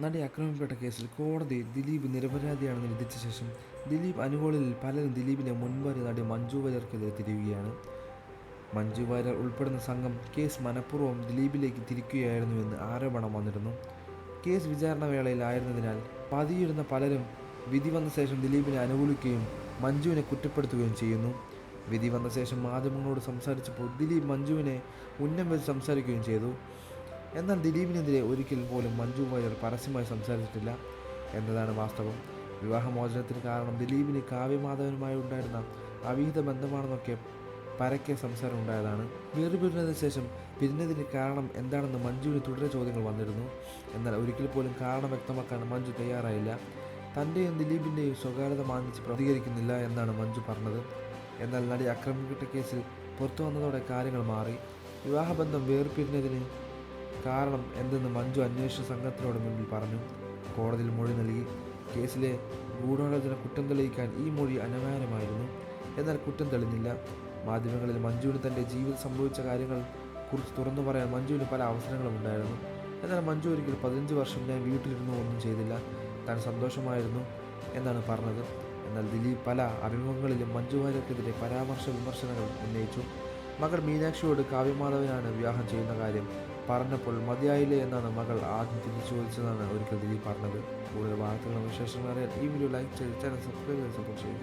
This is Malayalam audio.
നടി ആക്രമിക്കപ്പെട്ട കേസിൽ കോടതി ദിലീപ് നിരപരാധിയാണെന്ന് വിധിച്ച ശേഷം ദിലീപ് അനുകൂലികളിൽ പലരും ദിലീപിനെ മുൻവരെ നടി മഞ്ജു വാര്യർക്കെതിരെ തിരിയുകയാണ്. മഞ്ജു വാര്യർ ഉൾപ്പെടുന്ന സംഘം കേസ് മനഃപൂർവ്വം ദിലീപിലേക്ക് തിരിക്കുകയായിരുന്നുവെന്ന് ആരോപണം വന്നിരുന്നു. കേസ് വിചാരണ വേളയിലായിരുന്നതിനാൽ പതിയിരുന്ന പലരും വിധി വന്ന ശേഷം ദിലീപിനെ അനുകൂലിക്കുകയും മഞ്ജുവിനെ കുറ്റപ്പെടുത്തുകയും ചെയ്യുന്നു. വിധി വന്ന ശേഷം മാധ്യമങ്ങളോട് സംസാരിച്ചപ്പോൾ ദിലീപ് മഞ്ജുവിനെ ഉന്നം വെച്ച് സംസാരിക്കുകയും ചെയ്തു. എന്നാൽ ദിലീപിനെതിരെ ഒരിക്കൽ പോലും മഞ്ജു വാര്യർ പരസ്യമായി സംസാരിച്ചിട്ടില്ല എന്നതാണ് വാസ്തവം. വിവാഹമോചനത്തിന് കാരണം ദിലീപിന് കാവ്യമാധവനുമായി ഉണ്ടായിരുന്ന അവിഹിത ബന്ധമാണെന്നൊക്കെ പരക്കെ സംസാരം ഉണ്ടായതാണ്. വേർപിരിഞ്ഞതിന് ശേഷം പിരിഞ്ഞതിന് കാരണം എന്താണെന്ന് മഞ്ജുവിന് തുടരെ ചോദ്യങ്ങൾ വന്നിരുന്നു. എന്നാൽ ഒരിക്കൽ പോലും കാരണം വ്യക്തമാക്കാൻ മഞ്ജു തയ്യാറായില്ല. തൻ്റെയും ദിലീപിൻ്റെയും സ്വകാര്യത മാനിച്ച് പ്രതികരിക്കുന്നില്ല എന്നാണ് മഞ്ജു പറഞ്ഞത്. എന്നാൽ നടി ആക്രമിക്കപ്പെട്ട കേസിൽ പുറത്തു വന്നതോടെ കാര്യങ്ങൾ മാറി. വിവാഹബന്ധം വേർപിരിഞ്ഞതിന് കാരണം എന്തെന്ന് മഞ്ജു അന്വേഷണ സംഘത്തിനോട് മുന്നിൽ പറഞ്ഞു. കോടതിയിൽ മൊഴി നൽകി. കേസിലെ ഗൂഢാലോചന കുറ്റം തെളിയിക്കാൻ ഈ മൊഴി അനിവാര്യമായിരുന്നു. എന്നാൽ കുറ്റം തെളിഞ്ഞില്ല. മാധ്യമങ്ങളിൽ മഞ്ജുവിന് തൻ്റെ ജീവിതം സംഭവിച്ച കാര്യങ്ങൾ കുറിച്ച് തുറന്നു പറയാൻ മഞ്ജുവിന് പല അവസരങ്ങളും ഉണ്ടായിരുന്നു. എന്നാൽ മഞ്ജു ഒരിക്കൽ 15 വർഷം ഞാൻ വീട്ടിലിരുന്നു ഒന്നും ചെയ്തില്ല, താൻ സന്തോഷമായിരുന്നു എന്നാണ് പറഞ്ഞത്. എന്നാൽ ദിലീപ് പല അഭിമുഖങ്ങളിലും മഞ്ജു വാര്യർക്കെതിരെ വിമർശനങ്ങൾ ഉന്നയിച്ചു. മകൾ മീനാക്ഷിയോട് കാവ്യമാധവനാണ് വിവാഹം ചെയ്യുന്ന കാര്യം പറഞ്ഞപ്പോൾ മതിയായില്ലേ എന്നാണ് മകൾ ആദ്യം തിരിച്ചു ചോദിച്ചതാണ് ഒരിക്കൽ ദിലീപ് പറഞ്ഞത്. കൂടുതൽ വാർത്തകളും വിശേഷങ്ങളും അറിയാൻ ഈ വീഡിയോ ലൈക്ക് ചെയ്ത് ചാനൽ സബ്സ്ക്രൈബ് ചെയ്ത് സപ്പോർട്ട് ചെയ്യുക.